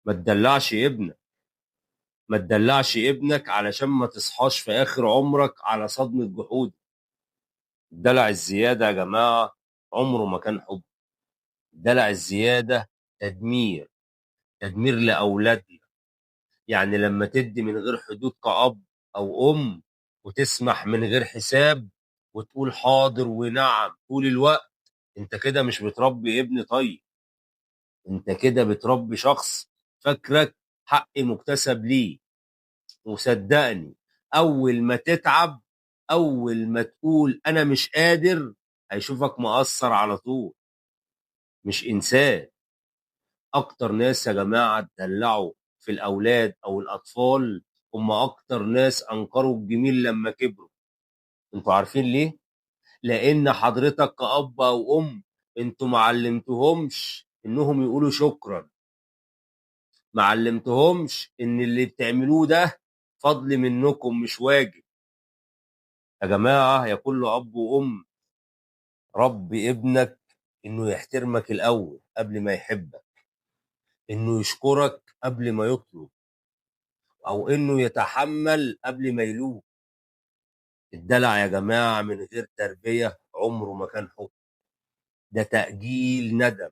ما تدلعش ابنك. ما تدلعش ابنك علشان ما تصحاش في آخر عمرك على صدمة جحود. الدلع الزيادة يا جماعة عمره ما كان حب. الدلع الزيادة تدمير. تدمير لأولادنا. يعني لما تدي من غير حدود كأب أو أم، وتسمح من غير حساب، وتقول حاضر ونعم طول الوقت، انت كده مش بتربي ابن طيب. انت كده بتربي شخص فاكرك حق مكتسب ليه. وصدقني، اول ما تتعب، اول ما تقول انا مش قادر، هيشوفك مقصر على طول، مش انسان. اكتر ناس يا جماعه اتدلعوا في الاولاد او الاطفال هم اكتر ناس انكروا الجميل لما كبروا. انتوا عارفين ليه؟ لان حضرتك كأب او ام، انتوا ما علمتهمش انهم يقولوا شكرا. ما علمتهمش ان اللي بتعملوه ده فضل منكم مش واجب. يا جماعة يا كل اب وام، ربي ابنك انه يحترمك الاول قبل ما يحبك، انه يشكرك قبل ما يطلب، او انه يتحمل قبل ما يلوم. الدلع يا جماعة من غير تربية عمره ما كان حب. ده تأجيل ندم.